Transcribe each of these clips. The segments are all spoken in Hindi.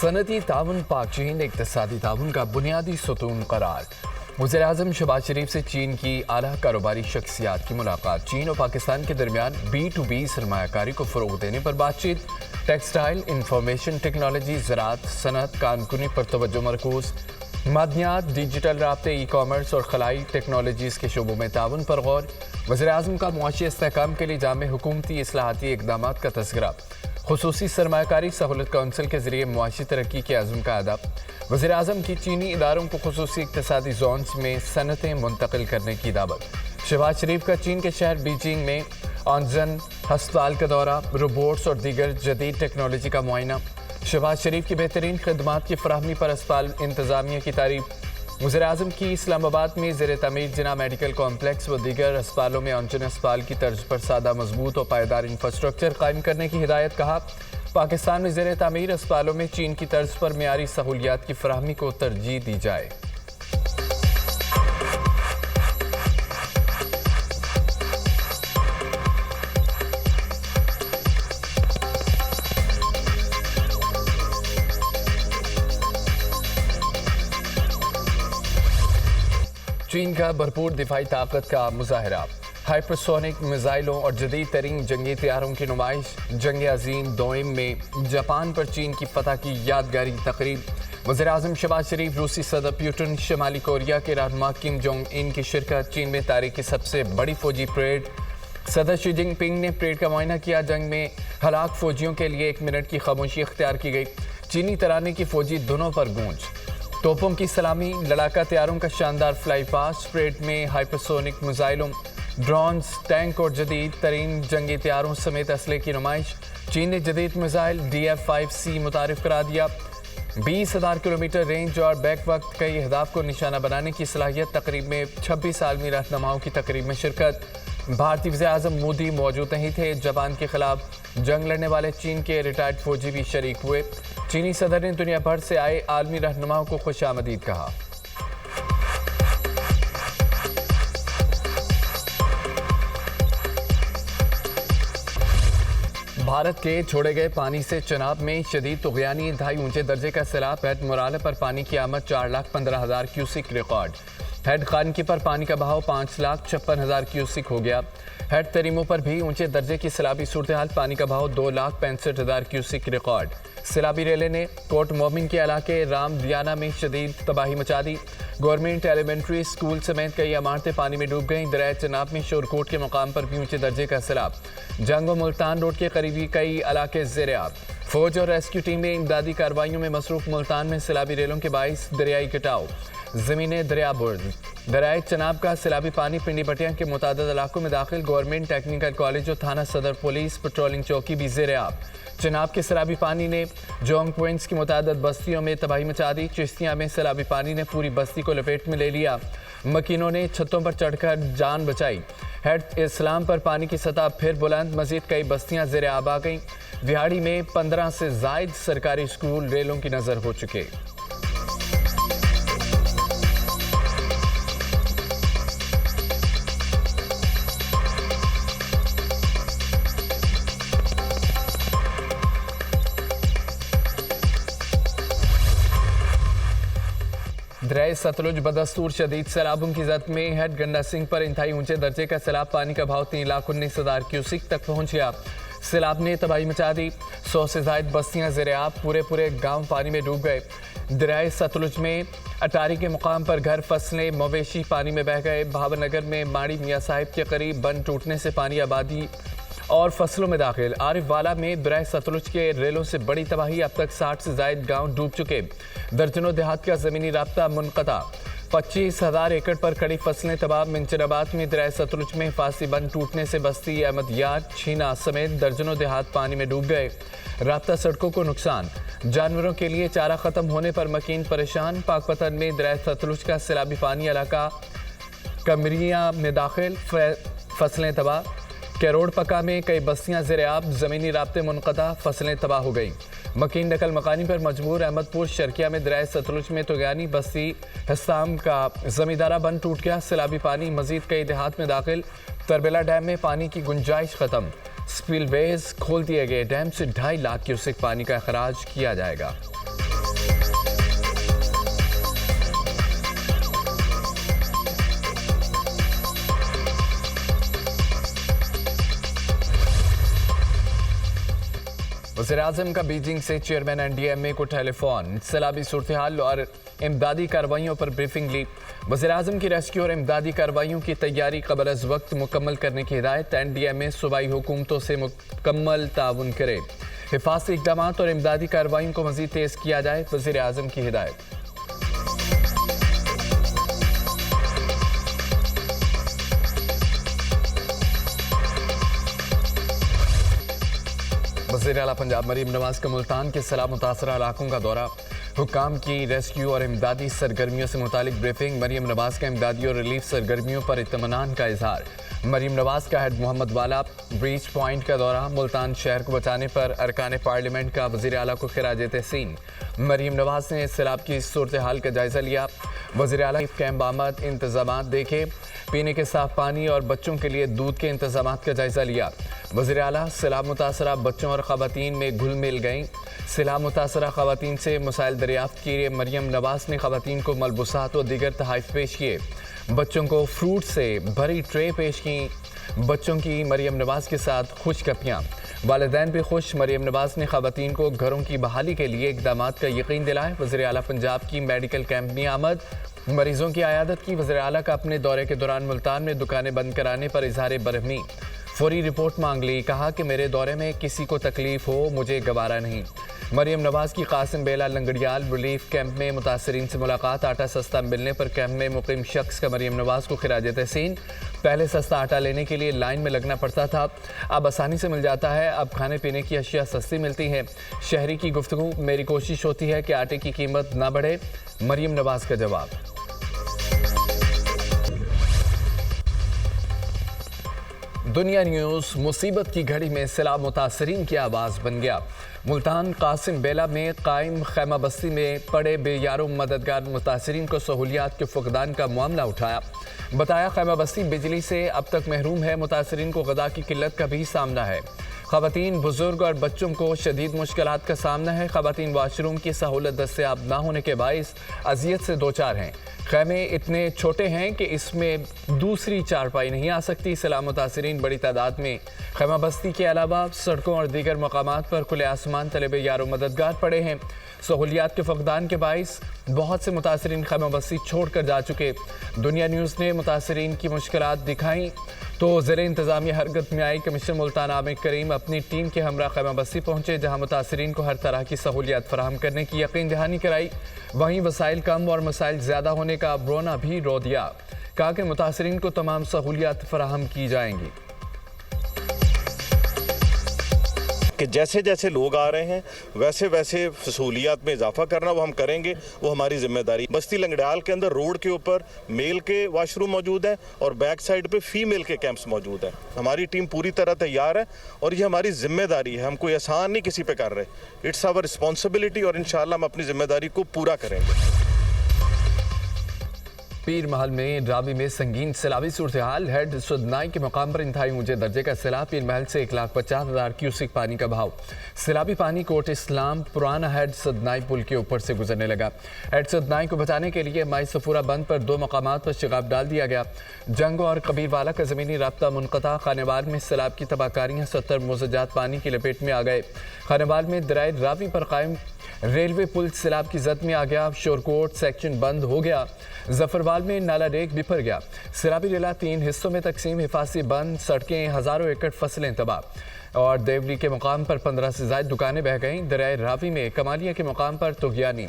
सनती ताउन पाक चीन इक़्तिसादी ताउन का बुनियादी सतून करार। वज़ीर-ए-आज़म शहबाज शरीफ से चीन की आला कारोबारी शख्सियात की मुलाकात। चीन और पाकिस्तान के दरमियान B2B सरमायाकारी को फ़रोग़ देने पर बातचीत। टेक्सटाइल, इंफॉर्मेशन टेक्नोलॉजी, ज़राअत, सनअत, कानूनी पर तवज्जो मरकूज़। मादनियात, डिजिटल राब्ते, ई कॉमर्स और खलाई टेक्नोलॉजीज़ के शोबों में ताउन पर गौर। वज़ीर-ए-आज़म का मुआशी इस्तेहकाम के लिए जामे हुकूमती इस्लाहाती इक़दामात का तज़किरा। खुसूसी सरमायाकारी सहूलत काउंसिल के ज़रिए मुआशी तरक्की के अज़्म का अदा। वज़ीर-ए-आज़म की चीनी इदारों को खुसूसी इक़्तिसादी ज़ोन्स में सनतें मुंतकिल करने की दावत। शहबाज शरीफ का चीन के शहर बीजिंग में ऑनजन हस्पताल का दौरा। रोबोट्स और दीगर जदीद टेक्नोलॉजी का मुआयना। शहबाज शरीफ की बेहतरीन खदमात की फराहमी पर अस्पताल इंतज़ामिया की तारीफ। वज़ीर-ए-आज़म की इस्लामाबाद में ज़ेर तमीर जिना मेडिकल कॉम्प्लेक्स व दीगर अस्पतालों में ऑनजन अस्पताल की तर्ज पर सादा, मजबूत और पायदार इंफ्रास्ट्रक्चर कायम करने की हिदायत। कहा, पाकिस्तान में ज़ेर तमीर अस्पतालों में चीन की तर्ज पर मेयारी सहूलियात की फराहमी को तरजीह दी जाए। चीन का भरपूर दिफाई ताकत का मुजाहरा। हाइपरसोनिक मिसाइलों और जदीद तरीन जंगी तैयारों की नुमाइश। जंग अजीम दोइम में जापान पर चीन की फतह की यादगारी तकरीब। वज़ीर-ए-आज़म शहबाज शरीफ, रूसी सदर पुतिन, शमाली कोरिया के रहनुमा किम जोंग इन की शिरकत। चीन में तारीख की सबसे बड़ी फौजी परेड। सदर शी जिनपिंग ने परेड का मुआयना किया। जंग में हलाक फौजियों के लिए 1 मिनट की खामोशी इख्तियार की गई। चीनी तराने की फौजी धुनों पर गूंज। तोपों की सलामी, लड़ाका तैयारों का शानदार फ्लाई पास्ट। परेड में हाइपरसोनिक मिसाइलों, ड्रोन्स, टैंक और जदीद तरीन जंगी तैयारों समेत असले की नुमाइश। चीन ने जदीद मिसाइल DF-5C मुतारिफ करा दिया। 20,000 किलोमीटर रेंज और बैक वक्त कई अहदाफ को निशाना बनाने की सलाहियत। तकरीब में 26 आलमी रहनुमाओं की तकरीब में शिरकत। भारतीय वज़ीर-ए-आज़म मोदी मौजूद नहीं थे। जापान के खिलाफ जंग लड़ने वाले चीन के रिटायर्ड फौजी भी शरीक हुए। चीनी सदर ने दुनिया भर से आए आलमी रहनुमाओं को खुशामदीद कहा। भारत के छोड़े गए पानी से चनाब में शदीद तुग़यानी, इंतहाई ऊंचे दर्जे का सैलाब। हेड मुराले पर पानी की आमद 4,15,000 क्यूसिक रिकॉर्ड। हेड खानकी पर पानी का बहाव 5,56,000 क्यूसिक हो गया। हेड तरीमों पर भी ऊंचे दर्जे की सैलाबी सूरत हाल। पानी का बहाव 2,65,000 क्यूसिक रिकॉर्ड। सैलाबी रेले ने कोट मोमिन के इलाके राम दियाना में शदीद तबाही मचा दी। गवर्नमेंट एलिमेंट्री स्कूल समेत कई इमारतें पानी में डूब गईं। दरिया चनाब में शोरकोट के मुकाम पर भी ऊंचे दर्जे का सैलाब। जंग व मुल्तान रोड के करीबी कई इलाके ज़ेर-ए-आब। फौज और रेस्क्यू टीमें इमदादी कार्रवाइयों में मसरूफ। मुल्तान में सैलाबी रेलों के बाइस दरियाई कटाव, ज़मीनें दरिया बुर्द। दरियाए चनाब का सैलाबी पानी पिंडी बटिया के मुतादिद इलाकों में दाखिल। गवर्नमेंट टेक्निकल कॉलेज और थाना सदर पुलिस पेट्रोलिंग चौकी भी ज़ेर-ए-आब। चनाब के सैलाबी पानी ने जोंग पॉइंट्स की मुतादिद बस्तियों में तबाही मचा दी। चिश्तिया में सैलाबी पानी ने पूरी बस्ती को लपेट में ले लिया। मकीनों ने छतों पर चढ़कर जान बचाई। हेड इस्लाम पर पानी की सतह फिर बुलंद। मजीद कई बस्तियां ज़ेर-ए-आब आ गईं। विहाड़ी में 15 से ज़ायद सरकारी स्कूल रेलों की नज़र हो चुके। दरियाए सतलुज बदस्तूर शदीद सैलाबों की जद में। हेड गंडा सिंह पर इंतहाई ऊंचे दर्जे का सैलाब। पानी का भाव 3,19,000 क्यूसिक तक पहुंच गया। सैलाब ने तबाही मचा दी। 100 से ज़ायद बस्तियां ज़ेर-ए-आब। पूरे गांव पानी में डूब गए। दरियाए सतलुज में अटारी के मुकाम पर घर, फसलें, मवेशी पानी में बह गए। भावनगर में माड़ी मियाँ साहिब के करीब बंद टूटने से पानी आबादी और फसलों में दाखिल। आरिफ वाला में दरियाए सतलुज के रेलों से बड़ी तबाही। अब तक 60 से ज़ायद गांव डूब चुके। दर्जनों देहात का ज़मीनी राब्ता मुनक़ता। 25,000 एकड़ पर खड़ी फसलें तबाह। मिंचराबाद में दरियाए सतलुज में फासी बंद टूटने से बस्ती अहमदियार, छीना समेत दर्जनों देहात पानी में डूब गए। राब्ता सड़कों को नुकसान। जानवरों के लिए चारा ख़त्म होने पर मकीन परेशान। पाकपतन में दरियाए सतलुज का सैलाबी पानी इलाका कमरिया में दाखिल। फसलें तबाह। कैरोड़ पका में कई बस्तियां ज़ेर-ए-आब। ज़मीनी राब्ते मुनक़ता, फसलें तबाह हो गईं। मकीन नकल मकानी पर मजबूर। अहमदपुर शर्किया में दरियाए सतलुज में तुग़यानी। बस्ती हस्ताम का ज़मींदारा बंद टूट गया। सैलाबी पानी मजीद कई देहात में दाखिल। तरबेला डैम में पानी की गुंजाइश ख़त्म। स्पिलवेज खोल दिए गए। डैम से 2.5 लाख क्यूसेक पानी का अखराज किया जाएगा। वज़ीर-ए-आज़म का बीजिंग से चेयरमैन NDMA को टेलीफोन, सैलाबी सूरत-ए-हाल और इमदादी कार्रवाइयों पर ब्रीफिंग ली। वज़ीर-ए-आज़म की रेस्क्यू और इमदादी कार्रवाइयों की तैयारी कबल अज़ वक्त मुकम्मल करने की हिदायत। NDMA सूबाई हुकूमतों से मुकम्मल ताउन करे, हिफाजती इक़दाम और इमदादी कार्रवाइयों को मज़ीद तेज़ किया जाए, वज़ीर-ए-आज़म की हिदायत। वज़ीर आला पंजाब मरीम नवाज का मुल्तान के सैलाब मुतासरा इलाकों का दौरा, हुक्काम की रेस्क्यू और इमदादी सरगर्मियों से मुतालिक ब्रीफिंग। मरीम नवाज का इमदादी और रिलीफ सरगर्मियों पर इत्मीनान का इजहार। मरीम नवाज का हेड मोहम्मद वाला ब्रीच पॉइंट का दौरा, मुल्तान शहर को बचाने पर अरकान पार्लियामेंट का वज़ीर आला को खिराज तहसीन। मरीम नवाज ने सैलाब की सूरत हाल का जायजा लिया। वज़ीर आला कैंप आमद इंतजाम देखे, पीने के साफ पानी और बच्चों के लिए दूध के इंतजाम का जायजा लिया। वज़ीर आला सैलाब मुतासरा बच्चों और ख़वातीन में घुल मिल गईं। सैलाब मुतासरा ख़वातीन से मसाइल दरियाफ्त किए। मरीम नवाज ने ख़वातीन को मलबूसात और दीगर तोहफ़े पेश किए। बच्चों को फ्रूट से भरी ट्रे पेश की। बच्चों की मरीम नवाज के साथ खुशखबरियाँ, वालिदैन भी खुश। मरीम नवाज ने ख़वातीन को घरों की बहाली के लिए इक़दाम का यकीन दिलाया। वज़ीर आला पंजाब की मेडिकल कैंप में आमद, मरीजों की आयादत की। वज़ीर आला का अपने दौरे के दौरान मुल्तान में दुकानें बंद कराने पर इजहार बरहमी, फौरी रिपोर्ट मांग ली। कहा कि मेरे दौरे में किसी को तकलीफ हो, मुझे गवारा नहीं। मरीम नवाज की कासिम बेला लंगड़ियाल रिलीफ कैंप में मुतासरीन से मुलाकात। आटा सस्ता मिलने पर कैंप में मुकीम शख्स का मरीम नवाज को खिराज तहसीन। पहले सस्ता आटा लेने के लिए लाइन में लगना पड़ता था, अब आसानी से मिल जाता है। अब खाने पीने की अशिया सस्ती मिलती हैं। शहरी की गुफ्तगू, मेरी कोशिश होती है कि आटे की कीमत ना बढ़े, मरीम नवाज का जवाब। दुनिया न्यूज़ मुसीबत की घड़ी में सैलाब मुतासरीन की आवाज़ बन गया। मुल्तान कासिम बेला में कायम खैमा बस्ती में पड़े बेयारों मददगार मुतासरीन को सहूलियात के फुकदान का मामला उठाया। बताया खैमा बस्ती बिजली से अब तक महरूम है। मुतासरीन को गदा की किल्लत का भी सामना है। ख़वातीन, बुजुर्ग और बच्चों को शदीद मुश्किलात का सामना है। ख़वातीन वाशरूम की सहूलत दस्तयाब ना होने के बाइस अजियत से दो चार हैं। खैमे इतने छोटे हैं कि इसमें दूसरी चारपाई नहीं आ सकती। सैलाब मुतासरीन बड़ी तादाद में खैमा बस्ती के अलावा सड़कों और दीगर मकामात पर खुले आसमान तले यारो मददगार पड़े हैं। सहूलियात के फकदान के बाइस बहुत से मुतासरीन खैमा बस्ती छोड़ कर जा चुके। दुनिया न्यूज़ ने मुतासरीन की मुश्किलात दिखाई तो ज़िले इंतज़ामिया हरकत में आई। कमिश्नर मुल्तान आमिर करीम अपनी टीम के हमरा खैमा बस्ती पहुँचे, जहाँ मुतासरीन को हर तरह की सहूलियात फराहम करने की यकीन दहानी कराई। वहीं वसाइल कम और मसाइल ज़्यादा होने का ब्रोना भी रो दिया। कहा कि मुतासरीन को तमाम सहूलियात फराहम की जाएंगी। कि जैसे जैसे लोग आ रहे हैं वैसे वैसे सहूलियात में इजाफा करना वो हम करेंगे, वो हमारी जिम्मेदारी। बस्ती लंगड़ियाल के अंदर रोड के ऊपर मेल के वाशरूम मौजूद है और बैक साइड पे फीमेल के कैंप्स मौजूद है। हमारी टीम पूरी तरह तैयार है और ये हमारी जिम्मेदारी है। हम कोई एहसान नहीं किसी पे कर रहे, इट्स आवर रिस्पॉन्सिबिलिटी और इंशाल्लाह हम अपनी जिम्मेदारी को पूरा करेंगे। पीर महल में रावी में संगीन सैलाबी सूरत हाल। हेड सुदनाई के मकाम पर इंतहाई ऊंचे दर्जे का सैलाब। पीर महल से 1,50,000 क्यूसिक पानी का बहाव। सैलाबी पानी कोट इस्लाम पुराना हेड सुदनाई पुल के ऊपर से गुजरने लगा। हेड सुदनाई को बचाने के लिए माई सफूरा बंद पर 2 मकामात पर शिगाफ डाल दिया गया। जंग और कबीरवाला का ज़मीनी राब्ता मुनक़ता। खानेवाल में सैलाब की तबाहकारियाँ 70 मोज़जात पानी की लपेट में आ गए। खानेवाल में दराए रावी पर कायम रेलवे पुल सैलाब की जद में आ गया। शोरकोट सेक्शन बंद हो गया। जफरवाल में नाला रेक बिफर गया। सैलाबी रेला 3 हिस्सों में तकसीम, हिफाजती बंद। सड़कें, हज़ारों एकड़ फसलें तबाह। और देवली के मुकाम पर 15 से ज़ायद दुकानें बह गईं। दरियाए रावी में कमालिया के मुकाम पर तुगयानी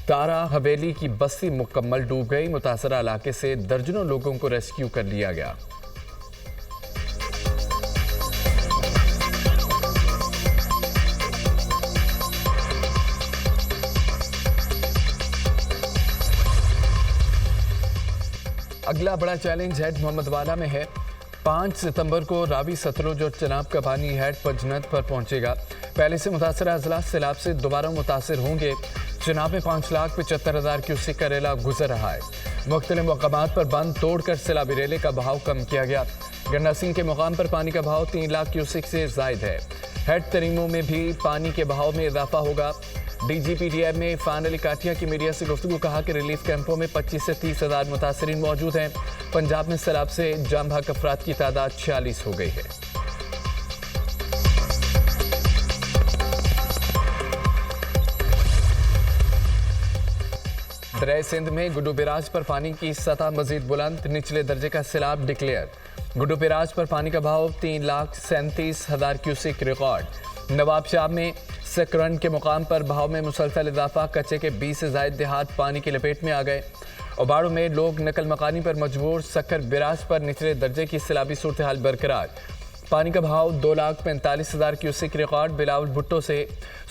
तारा हवेली की बस्ती मुकम्मल डूब गई। मुतासरा इलाके से दर्जनों लोगों को रेस्क्यू कर लिया गया। अगला बड़ा चैलेंज हेड मोहम्मद वाला में है। 5 सितंबर को रावी, सतलुज और चनाब का पानी हेड पंजनत पर पहुंचेगा। पहले से मुतासरा अजला सैलाब से दोबारा मुतासर होंगे। चनाब में 5,75,000 क्यूसिक का रेला गुजर रहा है। मुख्तलिफ मकामात पर बंद तोड़कर सैलाबी रेले का बहाव कम किया गया। गंडा सिंह के मुकाम पर पानी का बहाव 3 लाख क्यूसिक से जायद है। हेड तरीमों में भी पानी के बहाव में इजाफा होगा। DGPDM ने फ़ान अली काठिया की मीडिया से गुफ्तगू कहा कि रिलीफ कैंपों में 25 से 30,000 मुतासरीन मौजूद हैं। पंजाब में सैलाब से जाम भाग अफराद की तादाद 46 हो गई है। दरिया सिंध में गुड्डू बैराज पर पानी की सतह मजीद बुलंद, निचले दर्जे का सैलाब डिक्लेयर। गुड्डू बैराज पर पानी का बहाव 3,37,000 क्यूसेक रिकॉर्ड। नवाबशाह में सकरन के मुकाम पर बहाव में मुसलसल इजाफा, कच्चे के 20 से ज्यादा देहात पानी की लपेट में आ गए। ओबाड़ो में लोग नकल मकानी पर मजबूर, सक्कर बैराज पर निचले दर्जे की सैलाबी सूरत हाल बरकरार। पानी का बहाव 2,45,000 क्यूसेक रिकॉर्ड। बिलावल भुट्टो से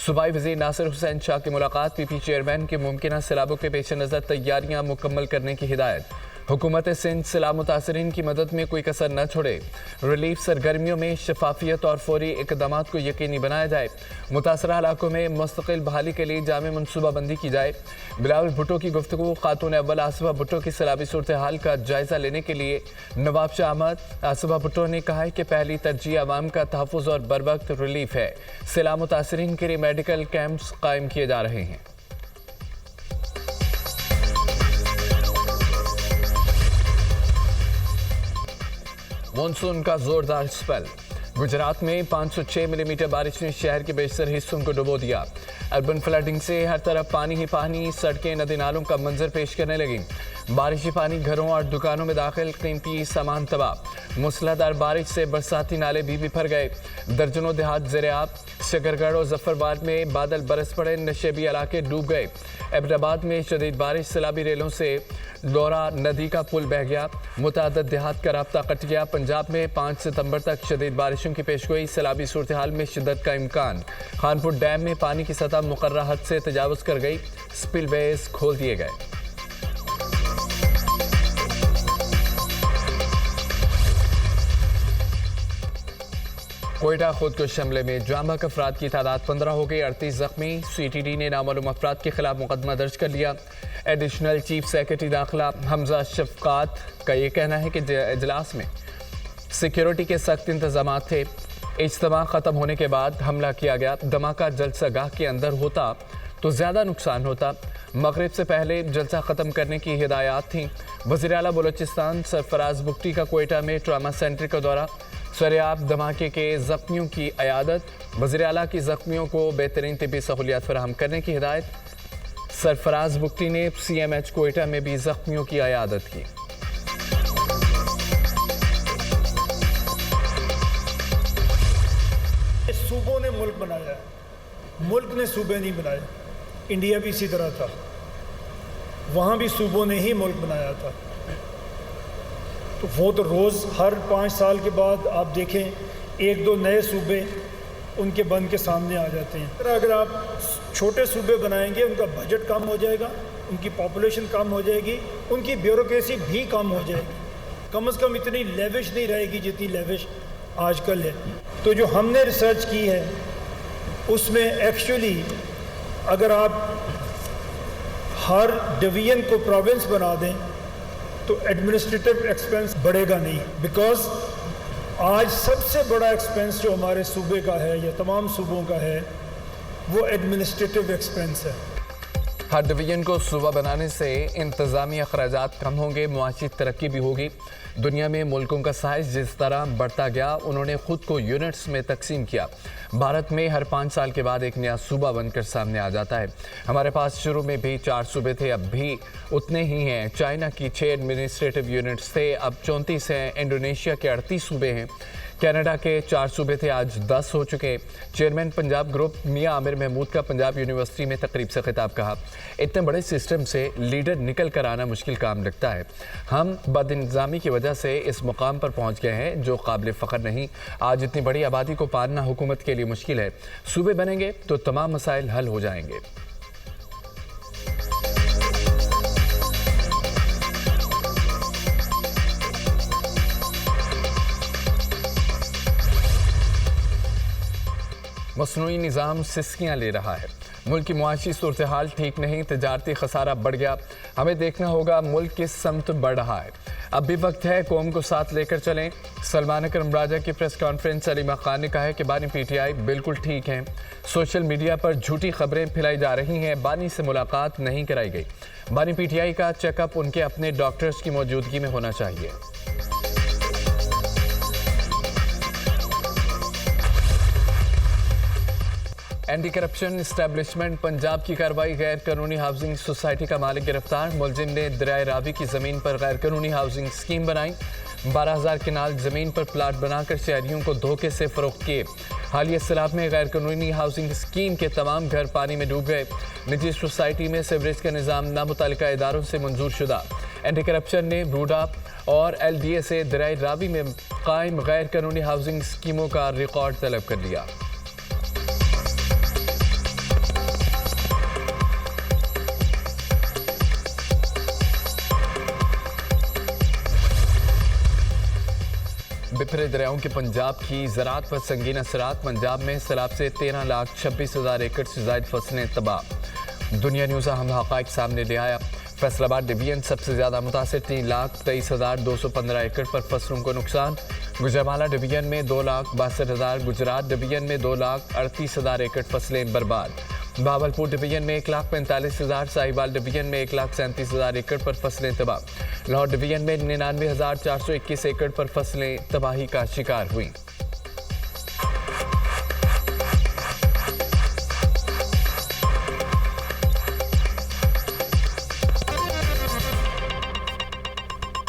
सूबाई वज़ीर नासिर हुसैन शाह की मुलाकात, पीपी चेयरमैन के मुमकिन सैलाबों के पेश नज़र तैयारियां मुकम्मल करने की हिदायत। हुकूमत सिंध सैलाब मुतासरीन की मदद में कोई कसर न छोड़े। रिलीफ सरगर्मियों में शफाफियत और फौरी इकदाम को यकीनी बनाया जाए। मुतासरा इलाकों में मुस्तकिल बहाली के लिए जामे मनसूबाबंदी की जाए। बिलावल भुट्टो की गुफ्तगू। खातून अव्वल आसिफा भुट्टो की सैलाबी सूरत हाल का जायजा लेने के लिए नवाबशाह अहमद। आसिफा भुट्टो ने कहा है कि पहली तरजीह आवाम का तहफ़्फ़ुज़ और बर वक्त रिलीफ है। सैलाब मुतासरीन के लिए मेडिकल कैंप्स कायम किए जा रहे हैं। मानसून का जोरदार स्पेल। गुजरात में 506 मिलीमीटर बारिश ने शहर के बेशतर हिस्सों को डुबो दिया। अर्बन फ्लडिंग से हर तरफ पानी ही पानी, सड़कें नदी नालों का मंजर पेश करने लगी। बारिशी पानी घरों और दुकानों में दाखिल, कीमती सामान तबाह। मूसलाधार बारिश से बरसाती नाले भी भर गए। दर्जनों देहात ज़ेर-ए-आब। शकरगढ़ और जफरबाद में बादल बरस पड़े, नशेबी इलाके डूब गए। एबटाबाद में शदीद बारिश, सैलाबी रेलों से डोरा नदी का पुल बह गया। मुतादद देहात का राब्ता कट गया। पंजाब में 5 सितंबर तक शदीद बारिशों की पेशगोई, सैलाबी सूरत हाल में शिद्दत का इम्कान। खानपुर डैम में पानी की सतह मुकर्रर हद से तजावुज़ कर गई, स्पिलवेज खोल दिए गए। कोयटा खुदकुश हमले में जामबहक अफराद की तादाद 15 हो गई, 38 जख्मी। CTD ने नामालूम अफराद के खिलाफ मुकदमा दर्ज कर लिया। एडिशनल चीफ सेक्रेटरी दाखिला हमजा शफकात का ये कहना है कि इजलास में सिक्योरिटी के सख्त इंतजाम थे। इज्तिमा ख़त्म होने के बाद हमला किया गया। धमाका जलसागाह के अंदर होता तो ज़्यादा नुकसान होता। मगरिब से पहले जलसा ख़त्म करने की हिदायत थी। वज़ीर आला बलोचिस्तान सरफराज बुगटी का कोयटा में ट्रामा सेंटर का दौरा। सरेआब धमाके के ज़ख्मियों की अयादत। वज़ीर आला की ज़ख्मियों को बेहतरीन तिब्बी सहूलियात फराहम करने की हिदायत। सरफराज बुगटी ने CMH कोयटा में भी ज़ख्मियों की अयादत की। सूबों ने मुल्क बनाया, मुल्क ने सूबे नहीं बनाए। इंडिया भी इसी तरह था, वहाँ भी सूबों ने ही मुल्क बनाया था। तो वो तो रोज़ हर 5 साल के बाद आप देखें 1-2 नए सूबे उनके बन के सामने आ जाते हैं। अगर आप छोटे सूबे बनाएंगे, उनका बजट कम हो जाएगा, उनकी पॉपुलेशन कम हो जाएगी, उनकी ब्यूरोक्रेसी भी कम हो जाएगी। कम से कम इतनी लेविश नहीं रहेगी जितनी लेविश आजकल है। तो जो हमने रिसर्च की है उसमें एक्चुअली अगर आप हर डिवीजन को प्रोविंस बना दें तो एडमिनिस्ट्रेटिव एक्सपेंस बढ़ेगा नहीं। बिकॉज आज सबसे बड़ा एक्सपेंस जो हमारे सूबे का है या तमाम सूबों का है वो एडमिनिस्ट्रेटिव एक्सपेंस है। हर डिवीजन को सूबा बनाने से इंतज़ामी अखराजात कम होंगे, मुआशी तरक्की भी होगी। दुनिया में मुल्कों का साइज जिस तरह बढ़ता गया, उन्होंने खुद को यूनिट्स में तकसीम किया। भारत में हर 5 साल के बाद एक नया सूबा बनकर सामने आ जाता है। हमारे पास शुरू में भी 4 सूबे थे, अब भी उतने ही हैं। चाइना की 6 एडमिनिस्ट्रेटिव यूनिट्स थे, अब 34 हैं। इंडोनेशिया के 38 सूबे हैं। कनाडा के 4 सूबे थे, आज 10 हो चुके। चेयरमैन पंजाब ग्रुप मियां आमिर महमूद का पंजाब यूनिवर्सिटी में तकरीब से खिताब कहा, इतने बड़े सिस्टम से लीडर निकल कर आना मुश्किल काम लगता है। हम बदइंतज़ामी की वजह से इस मुकाम पर पहुंच गए हैं जो काबिल फ़ख्र नहीं। आज इतनी बड़ी आबादी को पालना हुकूमत के लिए मुश्किल है। सूबे बनेंगे तो तमाम मसाइल हल हो जाएंगे। मसनूई निज़ाम सिस्कियाँ ले रहा है। मुल्क की मुआशी सूरत हाल ठीक नहीं, तजारती खसारा बढ़ गया। हमें देखना होगा मुल्क किस समत बढ़ रहा है। अब भी वक्त है कौम को साथ लेकर चलें। सलमान अकरम राजा की प्रेस कॉन्फ्रेंस। सलीमा खान ने कहा है कि बानी PTI बिल्कुल ठीक हैं। सोशल मीडिया पर झूठी खबरें फैलाई जा रही हैं। बानी से मुलाकात नहीं कराई गई। बानी PTI का चेकअप उनके अपने डॉक्टर्स की मौजूदगी में होना चाहिए। एंटी करप्शन इस्टेब्लिशमेंट पंजाब की कार्रवाई, गैर कानूनी हाउसिंग सोसाइटी का मालिक गिरफ्तार। मुलजिम ने दरियाए रावी की जमीन पर गैर कानूनी हाउसिंग स्कीम बनाई। 12,000 किनाल जमीन पर प्लाट बनाकर शहरियों को धोखे से फरोख्त किए। हालिया सैलाब में गैर कानूनी हाउसिंग स्कीम के तमाम घर पानी में डूब गए। निजी सोसाइटी में सीवरेज का निज़ाम नामुतल्लिका इदारों से मंजूर शुदा। एंटी करप्शन ने बूडा और LDA से दरियाए रावी में कायम गैर कानूनी हाउसिंग स्कीमों का रिकॉर्ड तलब कर लिया। बिखरे दरियाओं के पंजाब की ज़राअत पर संगीन असरात। पंजाब में सैलाब से 13,26,000 एकड़ से ज़ायद फसलें तबाह। दुनिया न्यूज़ अहम हक़ाइक़ सामने ले आया। फैसलाबाद डिवीजन सबसे ज़्यादा मुतासिर, 3,23,215 एकड़ पर फसलों को नुकसान। गुजरांवाला डिवीजन में 2,62,000, गुजरात डिवीजन में 2,38,000 एकड़ फसलें बर्बाद। भावलपुर डिवीजन में 1,45,000, साहिवाल डिवीजन में 1,37,000 एकड़ पर फसलें तबाह। लाहौर डिवीजन में 99,421 एकड़ पर फसलें तबाही का शिकार हुई।